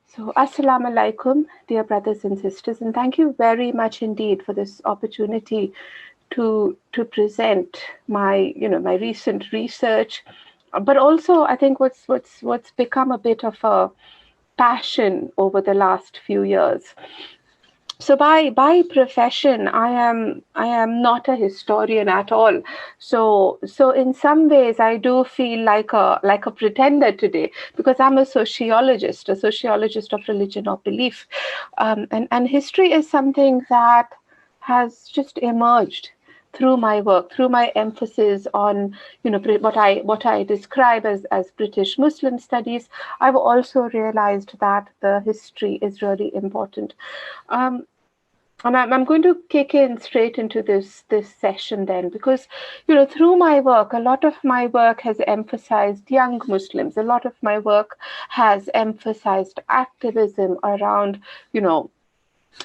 So, Assalamu alaikum, dear brothers and sisters, and thank you very much indeed for this opportunity to present my recent research, but also I think what's become a bit of a passion over the last few years. So by profession, I am not a historian at all. So in some ways, I do feel like a pretender today because I'm a sociologist of religion or belief, and history is something that has just emerged through my work, through my emphasis on what I describe as British Muslim studies. I've also realized that the history is really important. Um, and I'm going to kick in straight into this session then, because through my work, a lot of my work has emphasized young Muslims. A lot of my work has emphasized activism around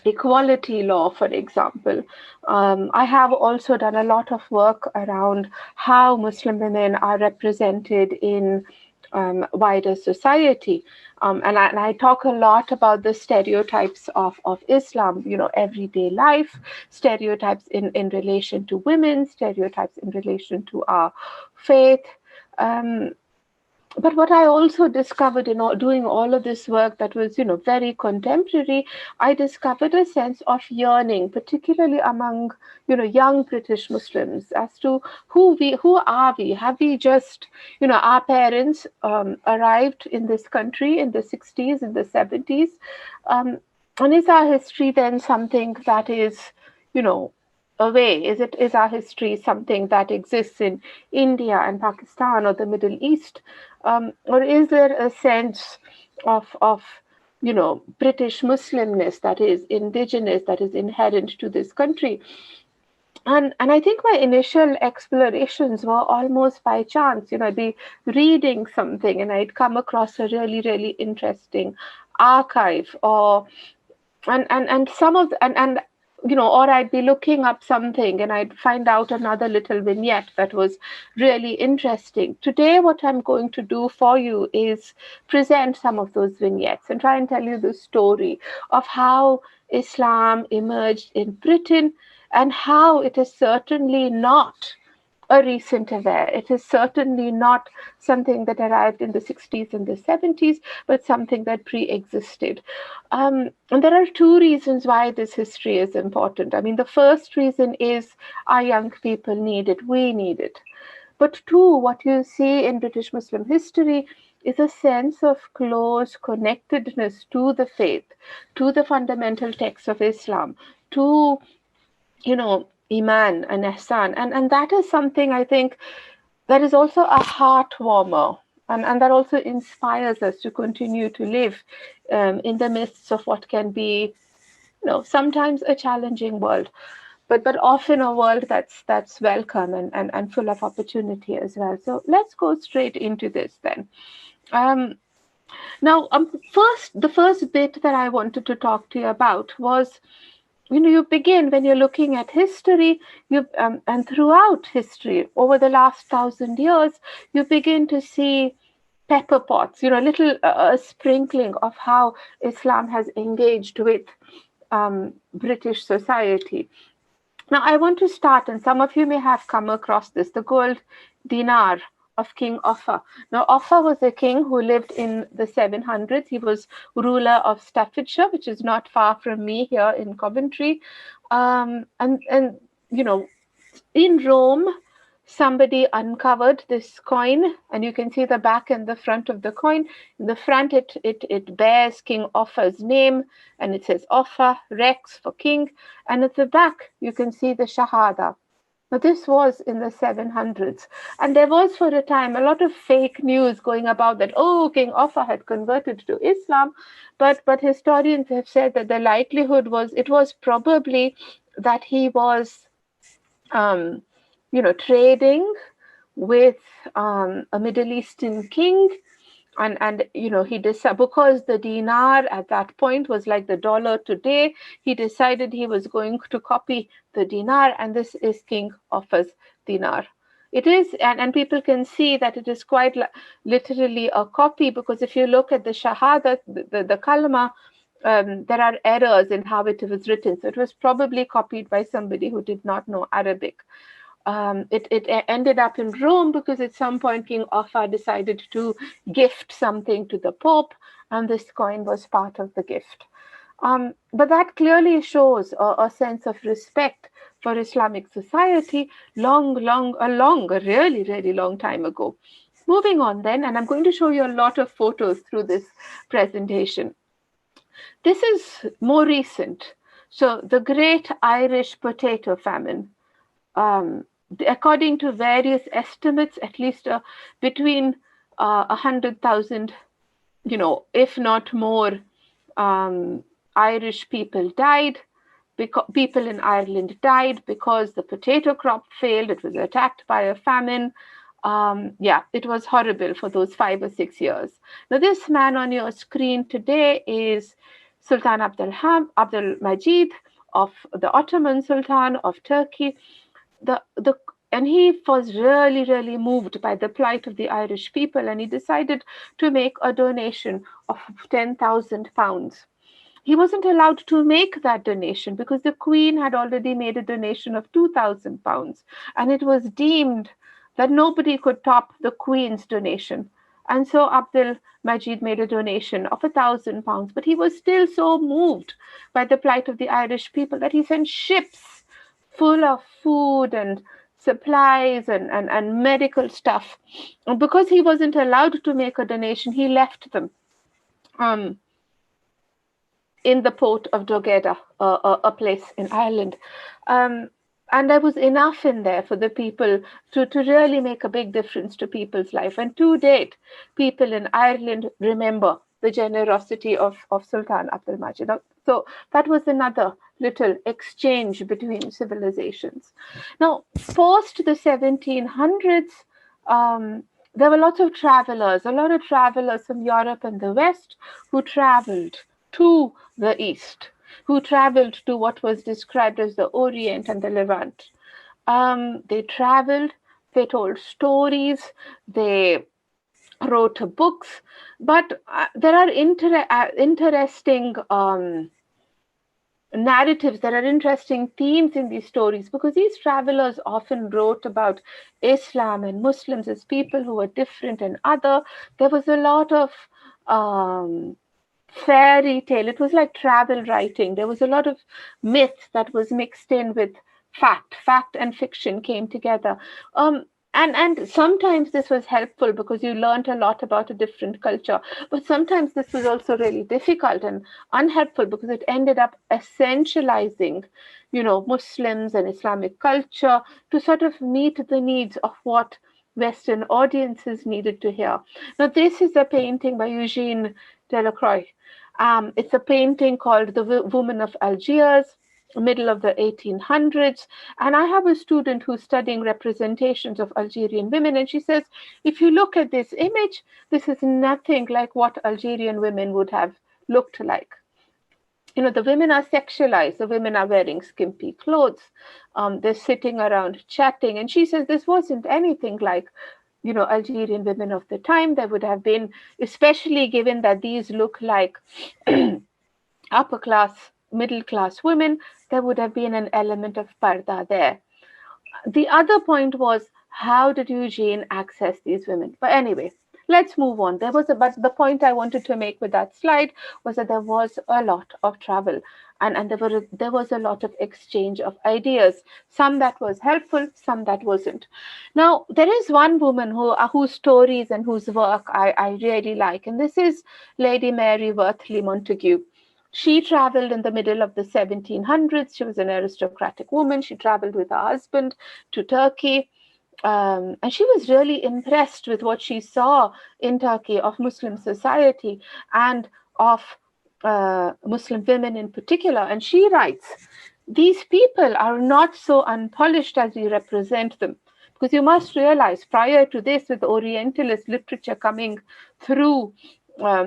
equality law, for example. I have also done a lot of work around how Muslim women are represented in wider society. And I talk a lot about the stereotypes of Islam, everyday life, stereotypes in relation to women, stereotypes in relation to our faith. Um, but what I also discovered in doing all of this work that was, very contemporary, I discovered a sense of yearning, particularly among, young British Muslims, as to who are we? Have we just, our parents arrived in this country in the 60s, in the 70s, and is our history then something that is, you know, away? Is our history something that exists in India and Pakistan or the Middle East? Or is there a sense of British Muslimness that is indigenous, that is inherent to this country? And I think my initial explorations were almost by chance. I'd be reading something and I'd come across a really, really interesting archive, or and some of the, and or I'd be looking up something and I'd find out another little vignette that was really interesting. Today, what I'm going to do for you is present some of those vignettes and try and tell you the story of how Islam emerged in Britain and how it is certainly not a recent event. It is certainly not something that arrived in the 60s and the 70s, but something that pre-existed. And there are two reasons why this history is important. I mean, the first reason is our young people need it, we need it. But two, what you see in British Muslim history is a sense of close connectedness to the faith, to the fundamental texts of Islam, to Iman and Ihsan. And that is something I think that is also a heart warmer. And that also inspires us to continue to live in the midst of what can be, sometimes a challenging world, but often a world that's welcome and full of opportunity as well. So let's go straight into this then. Um, Now, the first bit that I wanted to talk to you about was, you begin when you're looking at history, and throughout history, over the last 1,000 years, you begin to see pepper pots, little sprinkling of how Islam has engaged with British society. Now, I want to start, and some of you may have come across this, the gold dinar of King Offa. Now, Offa was a king who lived in the 700s. He was ruler of Staffordshire, which is not far from me here in Coventry. And in Rome, somebody uncovered this coin, and you can see the back and the front of the coin. In the front, it bears King Offa's name, and it says Offa, Rex for king. And at the back, you can see the Shahada. Now, this was in the 700s. And there was, for a time, a lot of fake news going about that, King Offa had converted to Islam. But historians have said that the likelihood was, it was probably that he was trading with a Middle Eastern king, and he decided, because the dinar at that point was like the dollar today, he decided he was going to copy the dinar, and this is King Offa's dinar. It is, and people can see that it is quite literally a copy, because if you look at the Shahada, the Kalma, there are errors in how it was written. So it was probably copied by somebody who did not know Arabic. It ended up in Rome because at some point King Offa decided to gift something to the Pope, and this coin was part of the gift. But that clearly shows a sense of respect for Islamic society a really, really long time ago. Moving on then, and I'm going to show you a lot of photos through this presentation. This is more recent. So the Great Irish Potato Famine. According to various estimates, at least between 100,000, if not more, Irish people died. People in Ireland died because the potato crop failed. It was attacked by a famine. It was horrible for those 5 or 6 years. Now, this man on your screen today is Sultan Abdul Majid of the Ottoman Sultan of Turkey. And he was really, really moved by the plight of the Irish people, and he decided to make a donation of £10,000. He wasn't allowed to make that donation because the Queen had already made a donation of £2,000, and it was deemed that nobody could top the Queen's donation. And so Abdul Majid made a donation of £1,000, but he was still so moved by the plight of the Irish people that he sent ships full of food and supplies and medical stuff. And because he wasn't allowed to make a donation, he left them in the port of Drogheda, a place in Ireland. And there was enough in there for the people to really make a big difference to people's life. And to date, people in Ireland remember the generosity of Sultan Abdul Majid. So that was another little exchange between civilizations. Now, post the 1700s, there were lots of travelers, a lot of travelers from Europe and the West who traveled to the East, who traveled to what was described as the Orient and the Levant. They traveled, they told stories, they wrote books, but there are interesting narratives, there are interesting themes in these stories, because these travelers often wrote about Islam and Muslims as people who were different and other. There was a lot of fairy tale. It was like travel writing. There was a lot of myth that was mixed in with fact and fiction came together. And sometimes this was helpful because you learned a lot about a different culture, but sometimes this was also really difficult and unhelpful because it ended up essentializing, Muslims and Islamic culture to sort of meet the needs of what Western audiences needed to hear. Now, this is a painting by Eugene Delacroix. It's a painting called The Woman of Algiers, middle of the 1800s. And I have a student who's studying representations of Algerian women, and she says, if you look at this image, this is nothing like what Algerian women would have looked like. The women are sexualized. The women are wearing skimpy clothes. They're sitting around chatting. And she says this wasn't anything like, Algerian women of the time. There would have been, especially given that these look like upper class, middle class women, there would have been an element of parda there. The other point was, how did Eugene access these women? But anyway, let's move on. But the point I wanted to make with that slide was that there was a lot of travel, and there was a lot of exchange of ideas, some that was helpful, some that wasn't. Now, there is one woman whose stories and whose work I really like, and this is Lady Mary Wortley Montague. She traveled in the middle of the 1700s. She was an aristocratic woman. She traveled with her husband to Turkey. And she was really impressed with what she saw in Turkey of Muslim society and of Muslim women in particular. And she writes, these people are not so unpolished as we represent them. Because you must realize, prior to this, with Orientalist literature coming through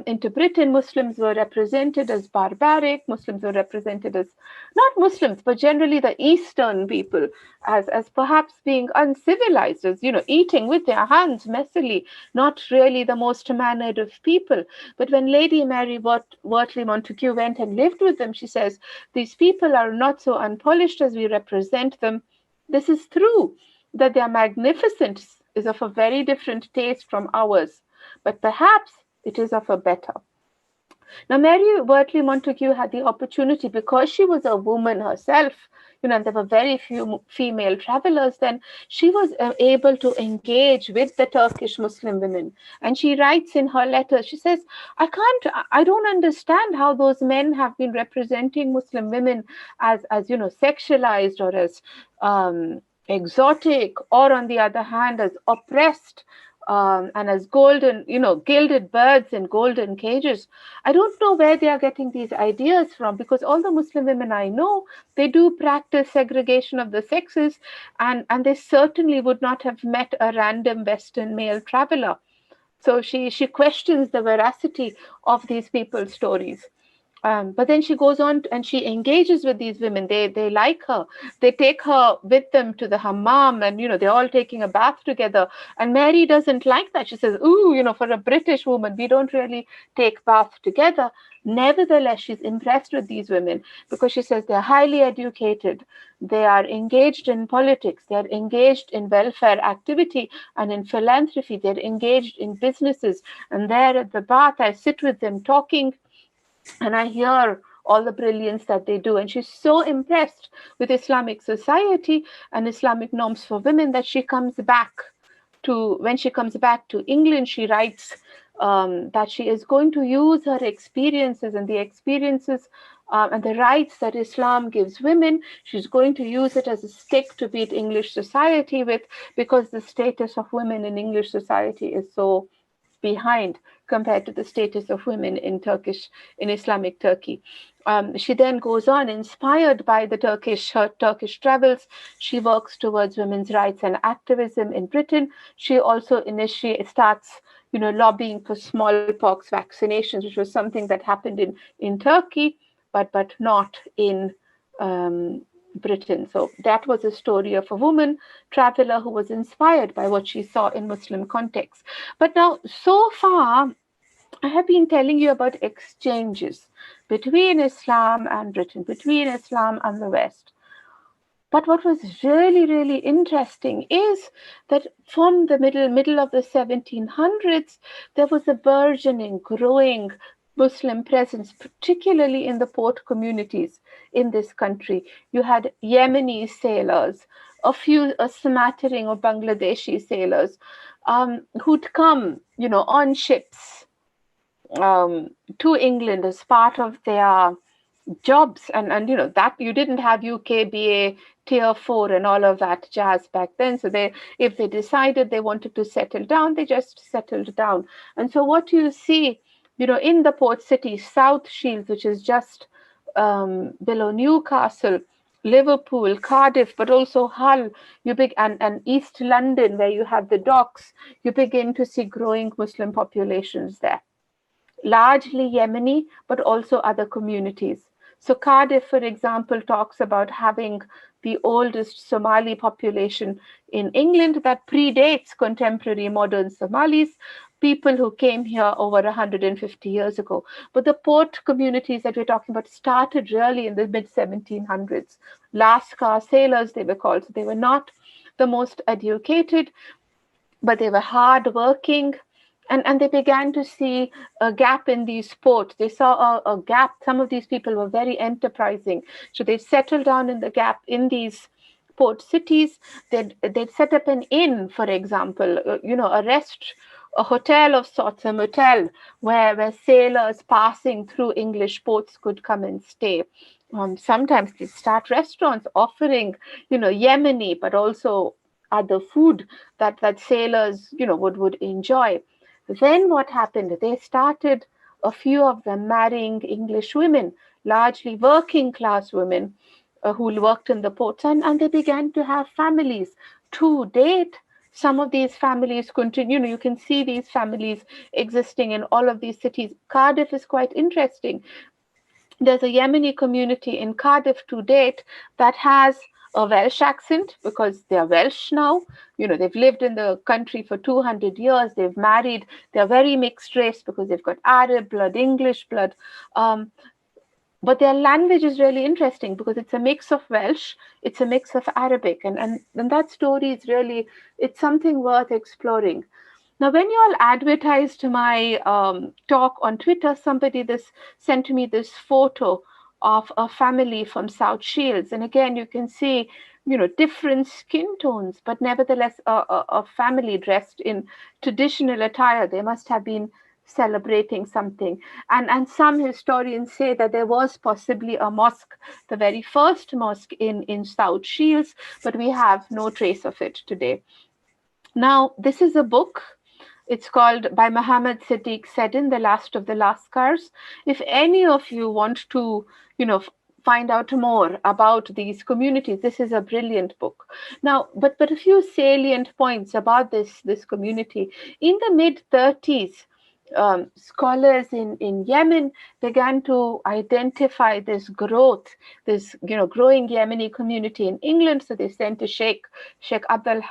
into Britain, Muslims were represented as barbaric. Muslims were represented as not Muslims, but generally the Eastern people as perhaps being uncivilized, as eating with their hands messily, not really the most mannered of people. But when Lady Mary Wortley Montague went and lived with them, she says these people are not so unpolished as we represent them. This is true that their magnificence is of a very different taste from ours, but perhaps it is of a better. Now, Mary Wortley Montague had the opportunity, because she was a woman herself, and there were very few female travelers then, she was able to engage with the Turkish Muslim women. And she writes in her letters, she says, I don't understand how those men have been representing Muslim women as sexualized or as exotic, or on the other hand, as oppressed. And as golden, gilded birds in golden cages. I don't know where they are getting these ideas from, because all the Muslim women I know, they do practice segregation of the sexes, and they certainly would not have met a random Western male traveler. So she questions the veracity of these people's stories. But then she goes on and she engages with these women. They like her. They take her with them to the hammam, and they're all taking a bath together. And Mary doesn't like that. She says, "Ooh, for a British woman, we don't really take bath together." Nevertheless, she's impressed with these women, because she says they're highly educated, they are engaged in politics, they're engaged in welfare activity and in philanthropy, they're engaged in businesses. And there at the bath, I sit with them talking, and I hear all the brilliance that they do. And she's so impressed with Islamic society and Islamic norms for women that when she comes back to England, she writes that she is going to use her experiences and the experiences and the rights that Islam gives women. She's going to use it as a stick to beat English society with, because the status of women in English society is so behind compared to the status of women in Islamic Turkey. She then goes on, inspired by her Turkish travels. She works towards women's rights and activism in Britain. She also starts, lobbying for smallpox vaccinations, which was something that happened in Turkey, but not in Britain. So that was a story of a woman traveler who was inspired by what she saw in Muslim context. But now, so far, I have been telling you about exchanges between Islam and Britain, between Islam and the West. But what was really, really interesting is that from the middle of the 1700s, there was a burgeoning, growing Muslim presence, particularly in the port communities in this country. You had Yemeni sailors, a smattering of Bangladeshi sailors who'd come, on ships to England as part of their jobs, and that you didn't have UKBA Tier 4 and all of that jazz back then. So if they decided they wanted to settle down, they just settled down. And so what you see, in the port city, South Shields, which is just below Newcastle, Liverpool, Cardiff, but also Hull, and East London, where you have the docks, you begin to see growing Muslim populations there. Largely Yemeni, but also other communities. So Cardiff, for example, talks about having the oldest Somali population in England that predates contemporary modern Somalis, people who came here over 150 years ago. But the port communities that we're talking about started really in the mid-1700s. Lascar sailors, they were called. So they were not the most educated, but they were hardworking. And they began to see a gap in these ports. They saw a gap. Some of these people were very enterprising. So they settled down in the gap in these port cities. They'd set up an inn, for example, a hotel of sorts, a motel, where sailors passing through English ports could come and stay. Sometimes they'd start restaurants offering, Yemeni, but also other food that sailors, would enjoy. Then what happened? They started, a few of them, marrying English women, largely working class women who worked in the ports, and they began to have families to date. Some of these families continue, you can see these families existing in all of these cities. Cardiff is quite interesting. There's a Yemeni community in Cardiff to date that has a Welsh accent because they're Welsh now. They've lived in the country for 200 years. They've married. They're very mixed race because they've got Arab blood, English blood. But their language is really interesting because it's a mix of Welsh, it's a mix of Arabic. And that story is really, it's something worth exploring. Now, when you all advertised my talk on Twitter, somebody sent me this photo of a family from South Shields. And again, you can see, different skin tones, but nevertheless, a family dressed in traditional attire. They must have been celebrating something. And some historians say that there was possibly a mosque, the very first mosque in South Shields, but we have no trace of it today. Now, this is a book. It's called by Muhammad Siddiq Seddin, The Last of the Lascars. If any of you want to, find out more about these communities, this is a brilliant book. Now, but a few salient points about this community. In the mid-30s, scholars in Yemen began to identify this growth, this growing Yemeni community in England. So they sent a Sheikh Abdul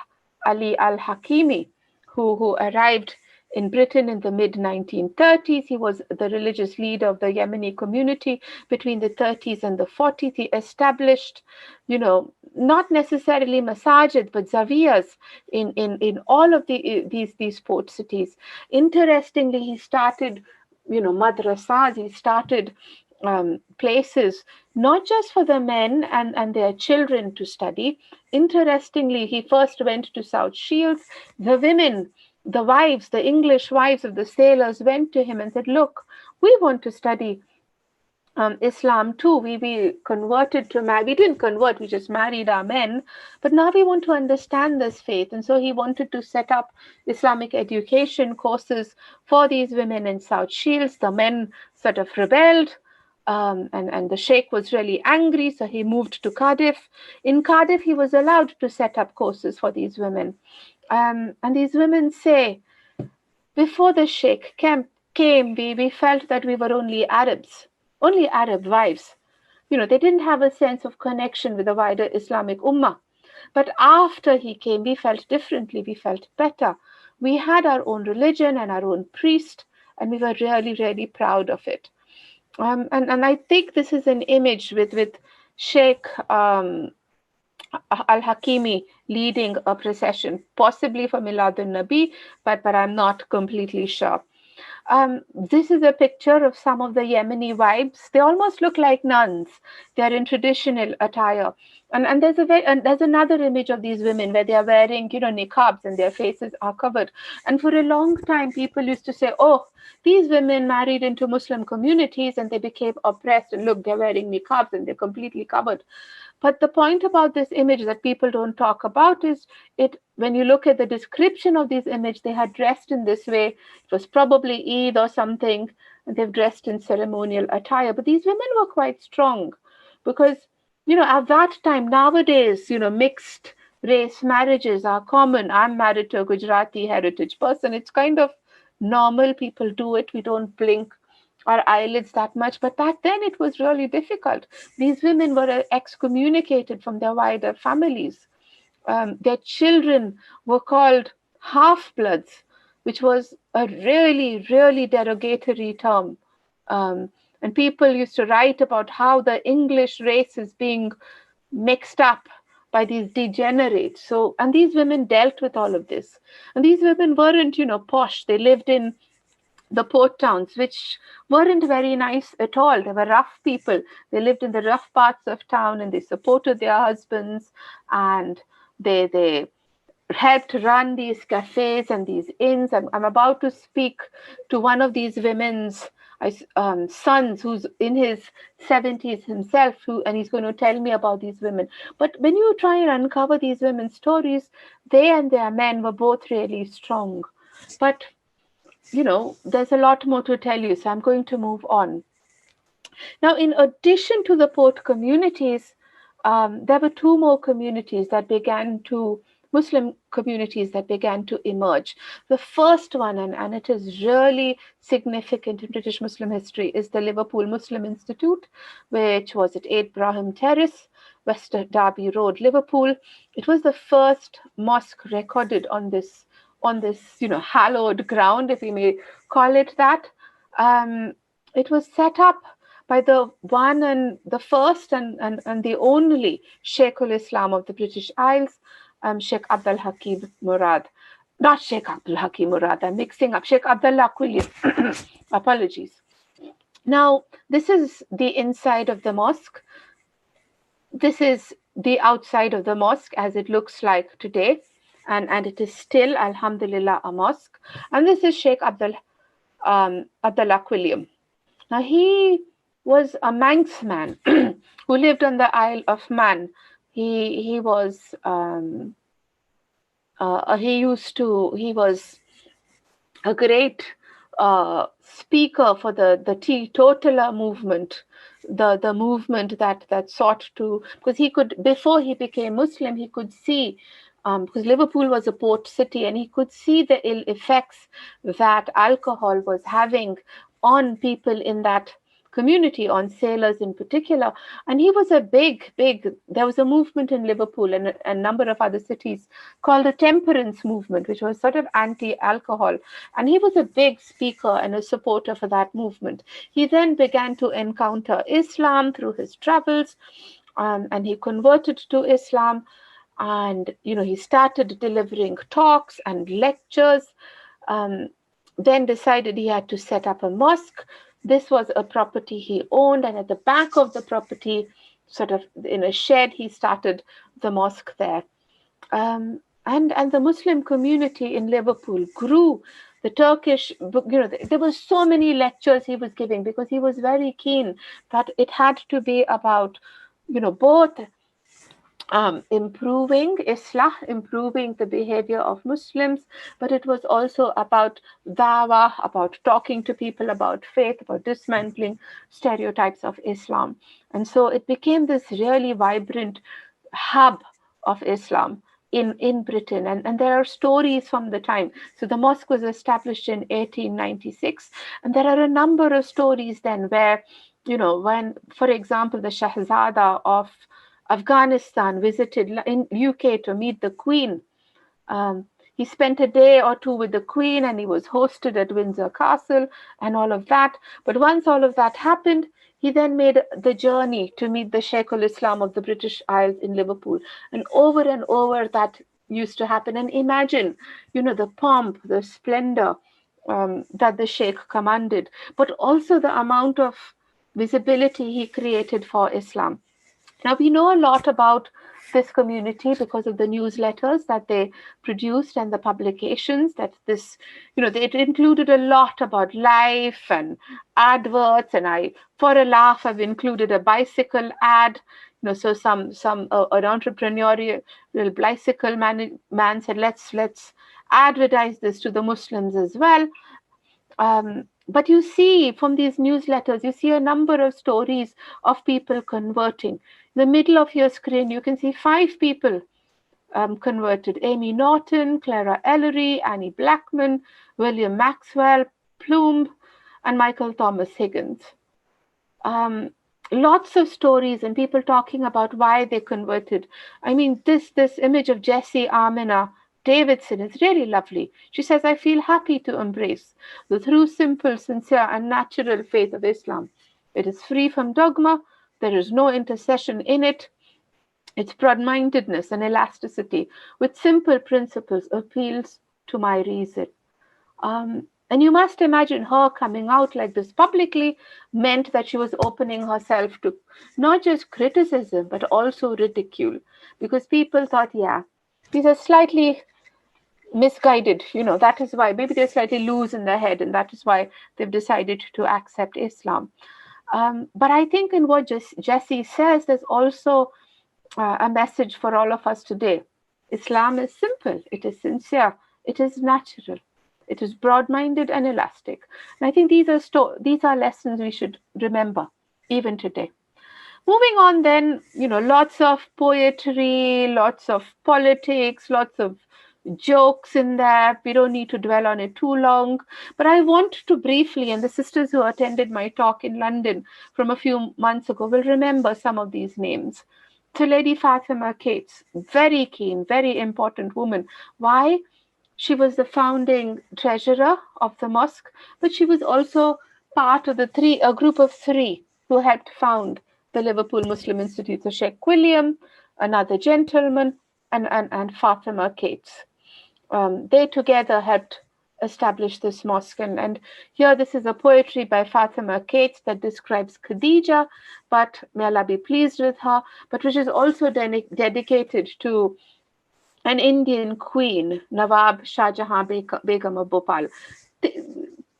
Ali al-Hakimi, who arrived in Britain in the mid-1930s. He was the religious leader of the Yemeni community between the 30s and the 40s. He established, not necessarily masajid, but zaviyas in all of these port cities. Interestingly, he started, madrasas. He started places not just for the men and their children to study. Interestingly, he first went to South Shields. The women, the wives, the English wives of the sailors went to him and said, look, we want to study Islam too. We converted to marry. We didn't convert, we just married our men. But now we want to understand this faith. And so he wanted to set up Islamic education courses for these women in South Shields. The men sort of rebelled. And the Sheikh was really angry, so he moved to Cardiff. In Cardiff, he was allowed to set up courses for these women. And these women say, before the Sheikh came, we felt that we were only Arabs, only Arab wives. They didn't have a sense of connection with the wider Islamic Ummah. But after he came, we felt differently, we felt better. We had our own religion and our own priest, and we were really, really proud of it. And I think this is an image with Sheikh al-Hakimi leading a procession, possibly for Miladun Nabi, but I'm not completely sure. This is a picture of some of the Yemeni wives. They almost look like nuns. They're in traditional attire. And there's another image of these women where they are wearing, niqabs and their faces are covered. And for a long time, people used to say, oh, these women married into Muslim communities and they became oppressed. And look, they're wearing niqabs and they're completely covered. But the point about this image that people don't talk about is when you look at the description of this image, they had dressed in this way. It was probably Eid or something, and they've dressed in ceremonial attire. But these women were quite strong because, at that time, nowadays, mixed race marriages are common. I'm married to a Gujarati heritage person. It's kind of normal. People do it. We don't blink our eyelids that much. But back then it was really difficult. These women were excommunicated from their wider families. Their children were called half-bloods, which was a really, really derogatory term. And people used to write about how the English race is being mixed up by these degenerates. And these women dealt with all of this. And these women weren't, posh. They lived in the port towns, which weren't very nice at all. They were rough people. They lived in the rough parts of town and they supported their husbands and they helped run these cafes and these inns. I'm about to speak to one of these women's sons who's in his 70s himself, and he's going to tell me about these women. But when you try and uncover these women's stories, they and their men were both really strong. But there's a lot more to tell you, so I'm going to move on. Now, in addition to the port communities, there were two more communities that began to Muslim communities that began to emerge. The first one, and it is really significant in British Muslim history, is the Liverpool Muslim Institute, which was at 8 Braham Terrace, West Derby Road, Liverpool. It was the first mosque recorded on this hallowed ground, if we may call it that. It was set up by the one and the first and the only Sheikh ul-Islam of the British Isles, Sheikh Abdul Hakim Murad. Not Sheikh Abdul Hakim Murad, I'm mixing up. Sheikh Abdullah Quilliam. Apologies. Now, this is the inside of the mosque. This is the outside of the mosque as it looks like today. And it is still, alhamdulillah, a mosque. And this is Sheikh Abdullah Quilliam. Now, he was a Manx man who lived on the Isle of Man. He was a great speaker for the teetotaler movement, the movement that sought to, because he could, before he became Muslim, he could see, because Liverpool was a port city, and he could see the ill effects that alcohol was having on people in that community, on sailors in particular. And he was there was a movement in Liverpool and a number of other cities called the temperance movement, which was sort of anti-alcohol. And he was a big speaker and a supporter for that movement. He then began to encounter Islam through his travels, and he converted to Islam. And, he started delivering talks and lectures, then decided he had to set up a mosque. This was a property he owned, and at the back of the property, sort of in a shed, he started the mosque there. And the Muslim community in Liverpool grew. The Turkish, there were so many lectures he was giving because he was very keen that it had to be about, both improving the behavior of Muslims, but it was also about dawah, about talking to people about faith, about dismantling stereotypes of Islam. And so it became this really vibrant hub of Islam in Britain. And there are stories from the time. So the mosque was established in 1896, and there are a number of stories then where, when, for example, the Shahzada of Afghanistan visited in UK to meet the Queen. He spent a day or two with the Queen, and he was hosted at Windsor Castle and all of that. But once all of that happened, he then made the journey to meet the Sheikh ul-Islam of the British Isles in Liverpool. And over that used to happen. And imagine, the pomp, the splendor that the Sheikh commanded, but also the amount of visibility he created for Islam. Now, we know a lot about this community because of the newsletters that they produced and the publications that this, it included a lot about life and adverts. And for a laugh, I've included a bicycle ad. So an entrepreneurial bicycle man said, let's advertise this to the Muslims as well. But you see from these newsletters, you see a number of stories of people converting. In the middle of your screen, you can see 5 people converted: Amy Norton, Clara Ellery, Annie Blackman, William Maxwell, Plume, and Michael Thomas Higgins. Lots of stories and people talking about why they converted. I mean, this image of Jessie Amina Davidson is really lovely. She says, I feel happy to embrace the true, simple, sincere, and natural faith of Islam. It is free from dogma. There is no intercession in it. Its broad-mindedness and elasticity with simple principles appeals to my reason. And you must imagine her coming out like this publicly meant that she was opening herself to not just criticism, but also ridicule. Because people thought, these are slightly misguided, that is why, maybe they're slightly loose in their head, and that is why they've decided to accept Islam. But I think in what Jessie says, there's also a message for all of us today. Islam is simple, it is sincere, it is natural, it is broad-minded and elastic. And I think these are lessons we should remember even today. Moving on then, lots of poetry, lots of politics, lots of jokes in there. We don't need to dwell on it too long. But I want to briefly, and the sisters who attended my talk in London from a few months ago will remember some of these names. So Lady Fatima Cates, very keen, very important woman. Why? She was the founding treasurer of the mosque, but she was also part of a group of three who helped found the Liverpool Muslim Institute. So Sheikh William, another gentleman, and Fatima Cates. They together helped establish this mosque. And here, this is a poetry by Fatima Cates that describes Khadija, but may Allah be pleased with her, but which is also dedicated to an Indian queen, Nawab Shahjahan Begum of Bhopal.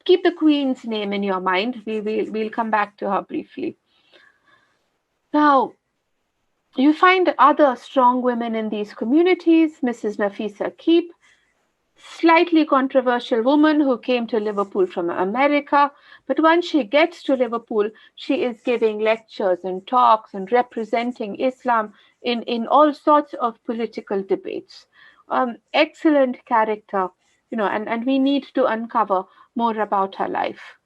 Keep the queen's name in your mind. We'll come back to her briefly. Now, you find other strong women in these communities. Mrs. Nafisa Keep, slightly controversial woman who came to Liverpool from America. But once she gets to Liverpool, she is giving lectures and talks and representing Islam in all sorts of political debates. Excellent character, and we need to uncover more about her life.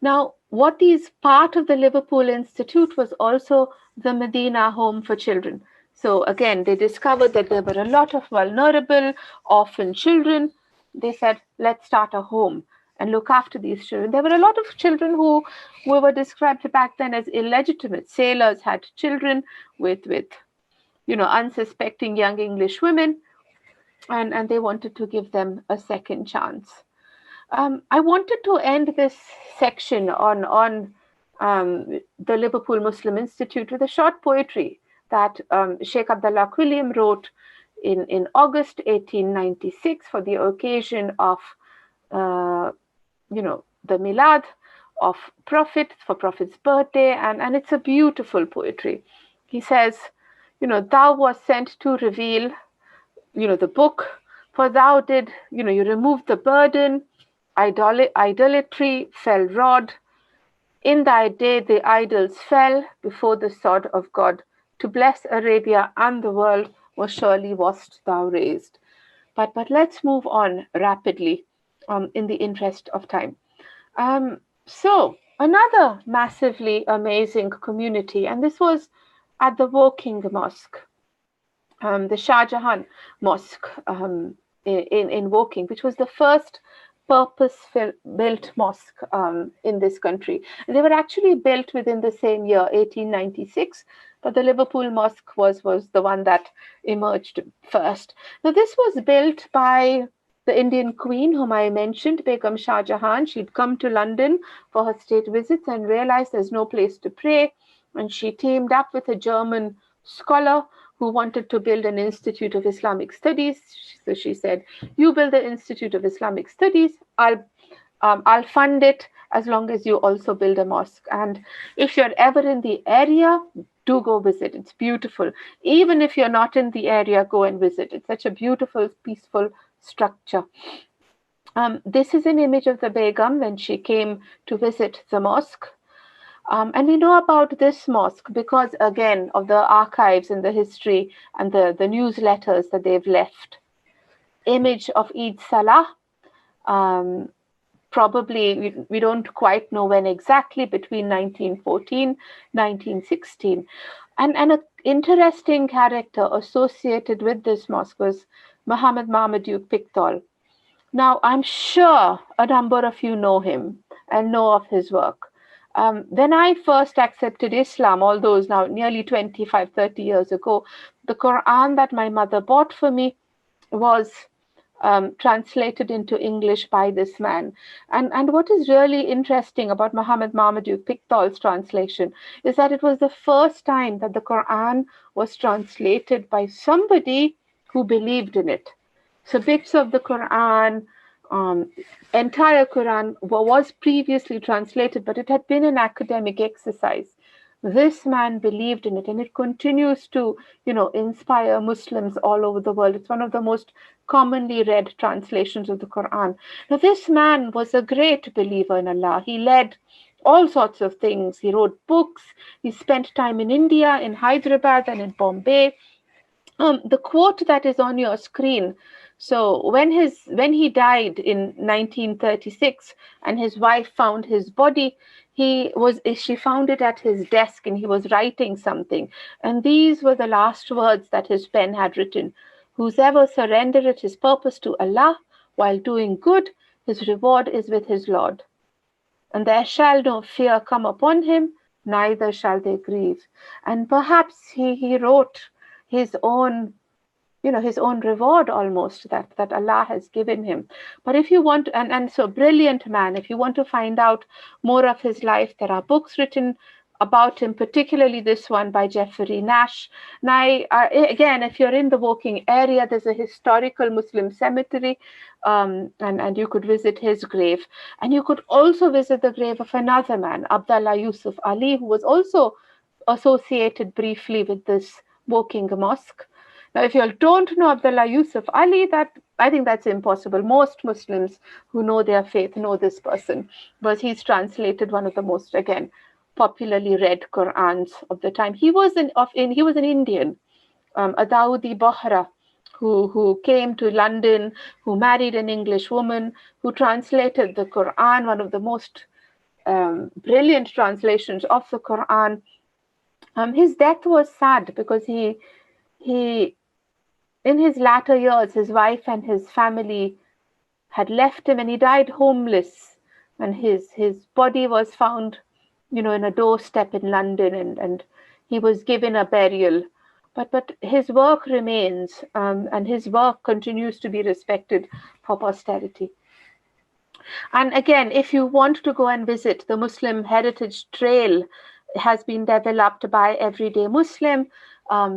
Now, what is part of the Liverpool Institute was also the Medina Home for Children. So again, they discovered that there were a lot of vulnerable, orphan children. They said, let's start a home and look after these children. There were a lot of children who were described back then as illegitimate. Sailors had children with unsuspecting young English women, and they wanted to give them a second chance. I wanted to end this section on the Liverpool Muslim Institute with a short poetry that Sheikh Abdullah Quilliam wrote in August 1896 for the occasion of, the Milad of Prophet, for Prophet's birthday, and it's a beautiful poetry. He says, thou was sent to reveal, the book, for thou did, you removed the burden, idolatry fell rod. In thy day the idols fell before the sword of God. To bless Arabia and the world was surely wast thou raised. But let's move on rapidly in the interest of time. So another massively amazing community, and this was at the Woking Mosque, the Shahjahan Mosque in Woking, which was the first purpose-built mosque in this country. And they were actually built within the same year, 1896, but the Liverpool Mosque was the one that emerged first. Now, this was built by the Indian queen whom I mentioned, Begum Shah Jahan. She'd come to London for her state visits and realized there's no place to pray. And she teamed up with a German scholar who wanted to build an Institute of Islamic Studies. So she said, you build the Institute of Islamic Studies, I'll fund it as long as you also build a mosque. And if you're ever in the area, do go visit. It's beautiful. Even if you're not in the area, go and visit. It's such a beautiful, peaceful structure. This is an image of the Begum when she came to visit the mosque. And we know about this mosque because, again, of the archives and the history and the newsletters that they've left. Image of Eid Salah, probably, we don't quite know when exactly, between 1914, 1916. And an interesting character associated with this mosque was Muhammad Marmaduke Pickthall. Now, I'm sure a number of you know him and know of his work. When I first accepted Islam, all those now nearly 25, 30 years ago, the Quran that my mother bought for me was translated into English by this man. And what is really interesting about Muhammad Marmaduke Pickthall's translation is that it was the first time that the Quran was translated by somebody who believed in it. So bits of the Quran, entire Quran was previously translated, but it had been an academic exercise. This man believed in it, and it continues to, inspire Muslims all over the world. It's one of the most commonly read translations of the Quran. Now, this man was a great believer in Allah. He led all sorts of things. He wrote books. He spent time in India, in Hyderabad and in Bombay. The quote that is on your screen. So when he died in 1936 and his wife found his body, she found it at his desk and he was writing something. And these were the last words that his pen had written. Whosoever surrendereth his purpose to Allah while doing good, his reward is with his Lord. And there shall no fear come upon him, neither shall they grieve. And perhaps he wrote his own, his own reward almost that Allah has given him. But if you want, and so brilliant man, if you want to find out more of his life, there are books written about him, particularly this one by Jeffrey Nash. Now, again, if you're in the Woking area, there's a historical Muslim cemetery, and you could visit his grave. And you could also visit the grave of another man, Abdullah Yusuf Ali, who was also associated briefly with this Woking mosque. Now, if you don't know Abdullah Yusuf Ali, I think that's impossible. Most Muslims who know their faith know this person, because he's translated one of the most, again, popularly read Qur'ans of the time. He was an Indian, a Dawoodi Bohra, who came to London, who married an English woman, who translated the Quran, one of the most brilliant translations of the Quran. His death was sad because he in his latter years, his wife and his family had left him, and he died homeless. And his body was found, in a doorstep in London, and he was given a burial. But his work remains, and his work continues to be respected for posterity. And again, if you want to go and visit, the Muslim Heritage Trail has been developed by Everyday Muslim,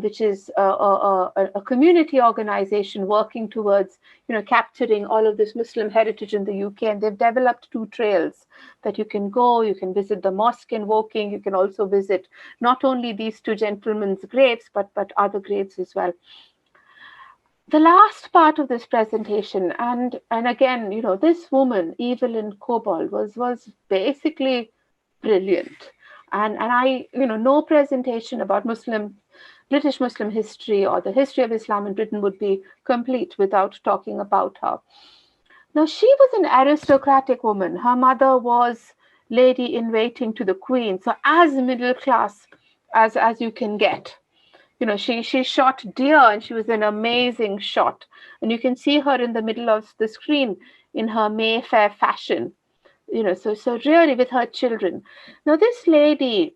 which is a community organization working towards, capturing all of this Muslim heritage in the UK. And they've developed 2 trails that you can go. You can visit the mosque in Woking. You can also visit not only these 2 gentlemen's graves, but other graves as well. The last part of this presentation, and again, this woman, Evelyn Beckett, was basically brilliant. And I, no presentation about British Muslim history or the history of Islam in Britain would be complete without talking about her. Now, she was an aristocratic woman. Her mother was lady in waiting to the Queen, so as middle class as you can get. She shot deer, and she was an amazing shot. And you can see her in the middle of the screen in her Mayfair fashion. So really with her children. Now, this lady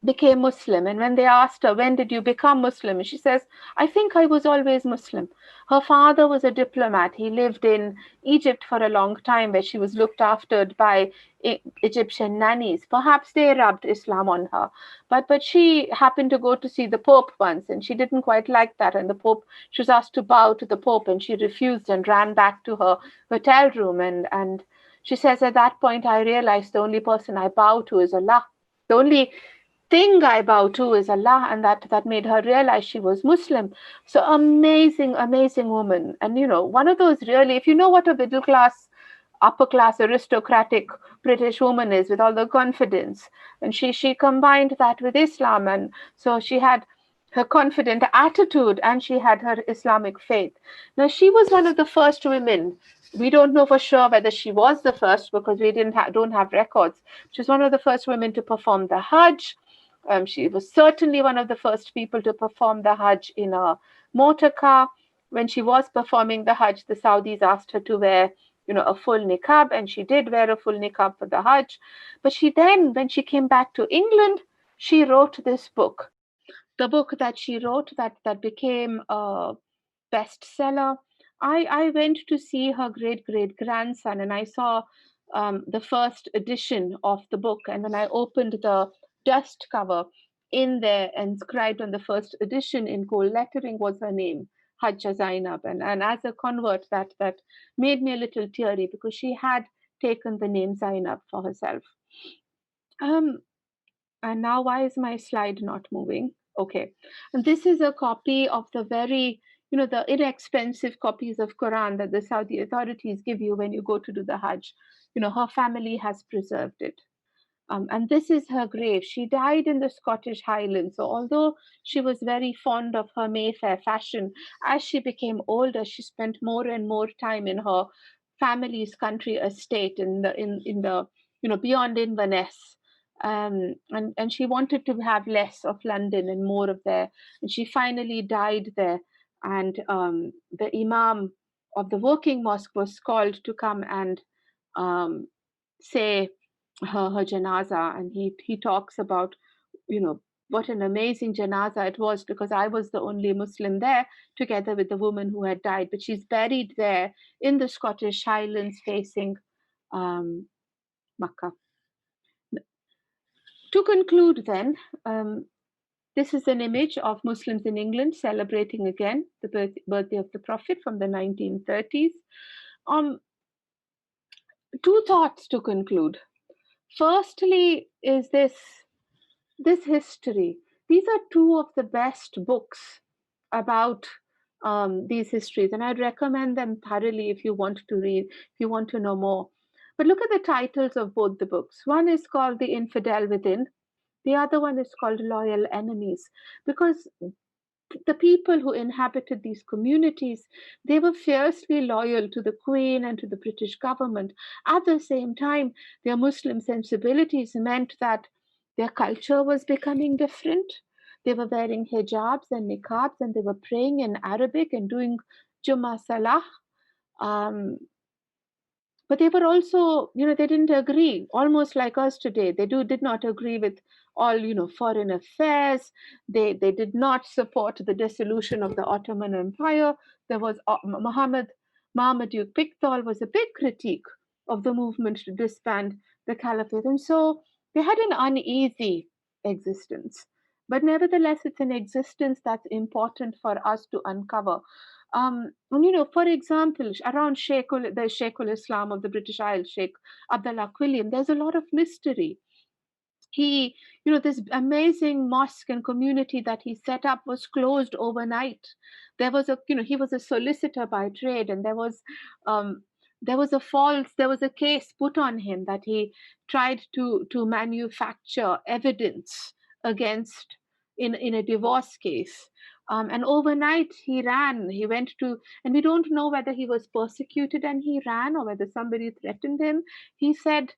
became Muslim, and when they asked her, when did you become Muslim? She says, I think I was always Muslim. Her father was a diplomat. He lived in Egypt for a long time, where she was looked after by Egyptian nannies. Perhaps they rubbed Islam on her, but she happened to go to see the Pope once, and she didn't quite like that. And the Pope, she was asked to bow to the Pope, and she refused and ran back to her hotel room. And she says, at that point, I realized the only person I bow to is Allah. The only thing I bow to is Allah, and that made her realize she was Muslim. So amazing woman. And one of those, really, if you know what a middle class, upper class, aristocratic British woman is, with all the confidence, and she combined that with Islam, and so she had her confident attitude and she had her Islamic faith. Now, she was one of the first women. We don't know for sure whether she was the first, because we don't have records. She was one of the first women to perform the Hajj. She was certainly one of the first people to perform the Hajj in a motor car. When she was performing the Hajj, the Saudis asked her to wear, a full niqab, and she did wear a full niqab for the Hajj. But she then, when she came back to England, she wrote this book. The book that she wrote that became a bestseller. I went to see her great-great-grandson, and I saw the first edition of the book, and then I opened the dust cover. In there, inscribed on the first edition in gold lettering, was her name, Hajja Zainab. And as a convert, that made me a little teary, because she had taken the name Zainab for herself. And now, why is my slide not moving? Okay. And this is a copy of the very, the inexpensive copies of Quran that the Saudi authorities give you when you go to do the Hajj. Her family has preserved it. And this is her grave. She died in the Scottish Highlands. So although she was very fond of her Mayfair fashion, as she became older, she spent more and more time in her family's country estate in the beyond Inverness. And she wanted to have less of London and more of there. And she finally died there. And the Imam of the working mosque was called to come and um, say her janaza, and he talks about what an amazing janaza it was, because I was the only Muslim there together with the woman who had died, but she's buried there in the Scottish Highlands facing Makkah. To conclude then, this is an image of Muslims in England celebrating again the birthday of the Prophet from the 1930s. Two thoughts to conclude. Firstly, is this history. These are two of the best books about these histories, and I'd recommend them thoroughly if you want to read, if you want to know more. But look at the titles of both the books. One is called The Infidel Within. The other one is called Loyal Enemies, because the people who inhabited these communities, they were fiercely loyal to the Queen and to the British government. At the same time, their Muslim sensibilities meant that their culture was becoming different. They were wearing hijabs and niqabs, and they were praying in Arabic and doing Jummah Salah. Um, but they were also, they didn't agree, almost like us today. They did not agree with all, foreign affairs. They did not support the dissolution of the Ottoman Empire. There was Marmaduke Pickthall was a big critique of the movement to disband the caliphate. And so they had an uneasy existence. But nevertheless, it's an existence that's important for us to uncover. For example, around the Sheikhul Islam of the British Isles, Sheikh Abdullah Quilliam, there's a lot of mystery. He, this amazing mosque and community that he set up was closed overnight. There was he was a solicitor by trade, and there was a case put on him that he tried to manufacture evidence against in a divorce case. And overnight he went to, and we don't know whether he was persecuted and he ran or whether somebody threatened him. He said,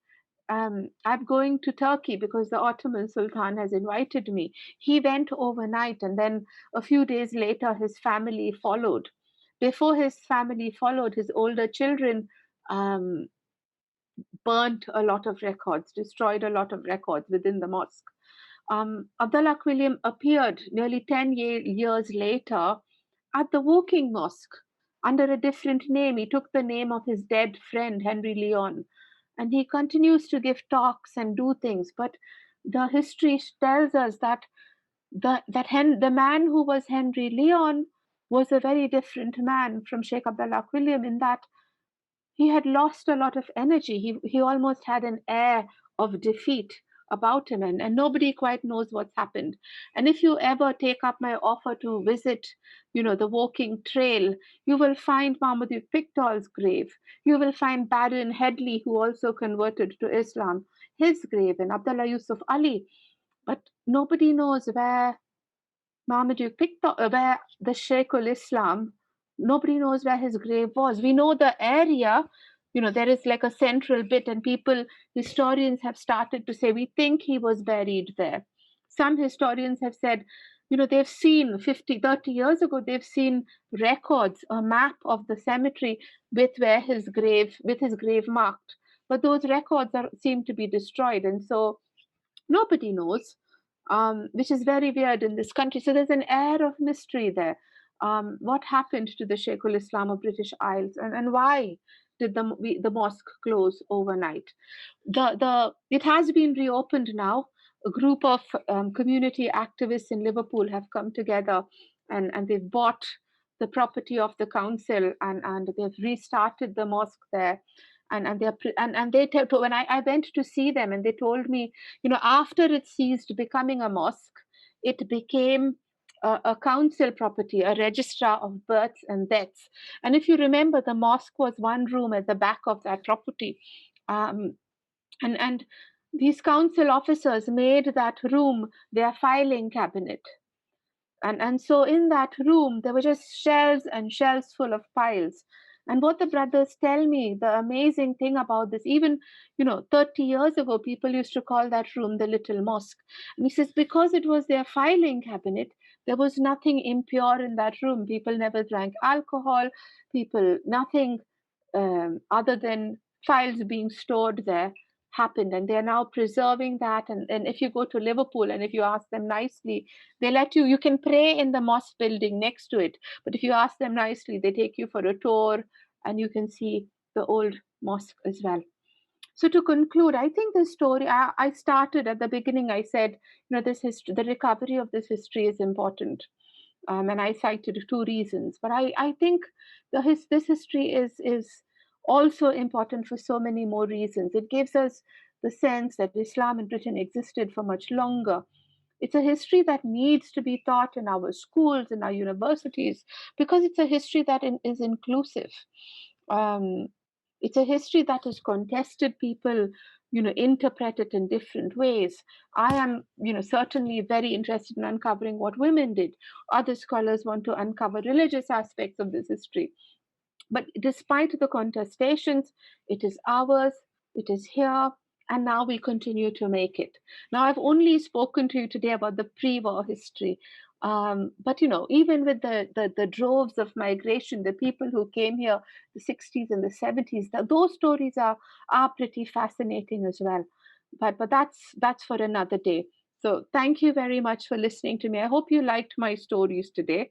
I'm going to Turkey because the Ottoman Sultan has invited me. He went overnight, and then a few days later, his family followed. Before his family followed, his older children burnt a lot of records, destroyed a lot of records within the mosque. Abdullah Quilliam appeared nearly 10 years later at the Woking Mosque under a different name. He took the name of his dead friend, Henry Leon, and he continues to give talks and do things. But the history tells us that the man who was Henry Leon was a very different man from Sheikh Abdullah Quilliam, in that he had lost a lot of energy. He almost had an air of defeat about him, and nobody quite knows what's happened. And if you ever take up my offer to visit, the walking trail, you will find Marmaduke Pickthall's grave. You will find Baron Headley, who also converted to Islam, his grave, and Abdullah Yusuf Ali. But nobody knows where Marmaduke Pickthall, where the Sheikhul Islam, nobody knows where his grave was. We know the area, there is like a central bit, and historians have started to say, we think he was buried there. Some historians have said, they've seen 30 years ago, they've seen records, a map of the cemetery with his grave marked. But those records seem to be destroyed, and so nobody knows, which is very weird in this country. So there's an air of mystery there. What happened to the Sheikhul Islam of British Isles, and why did the mosque close overnight? It has been reopened now. A group of community activists in Liverpool have come together, and they've bought the property of the council, and they've restarted the mosque there. And when I went to see them, and they told me, after it ceased becoming a mosque, it became a council property, a registrar of births and deaths. And if you remember, the mosque was one room at the back of that property. And these council officers made that room their filing cabinet. And so in that room, there were just shelves and shelves full of files. And what the brothers tell me, the amazing thing about this, even, 30 years ago, people used to call that room the little mosque. And he says, because it was their filing cabinet, there was nothing impure in that room. People never drank alcohol, nothing other than files being stored there happened, and they're now preserving that. And if you go to Liverpool and if you ask them nicely, they let you can pray in the mosque building next to it, but if you ask them nicely, they take you for a tour and you can see the old mosque as well. So to conclude, I think this story, I started at the beginning, I said, this history, the recovery of this history is important. And I cited two reasons, but I think this history is also important for so many more reasons. It gives us the sense that Islam in Britain existed for much longer. It's a history that needs to be taught in our schools, in our universities, because it's a history that is inclusive. Um, it's a history that is contested. People, interpret it in different ways. I am, certainly very interested in uncovering what women did. Other scholars want to uncover religious aspects of this history. But despite the contestations, it is ours, it is here, and now we continue to make it. Now, I've only spoken to you today about the pre-war history. But even with the droves of migration, the people who came here, the 60s and the 70s, those stories are pretty fascinating as well. But that's for another day. So thank you very much for listening to me. I hope you liked my stories today.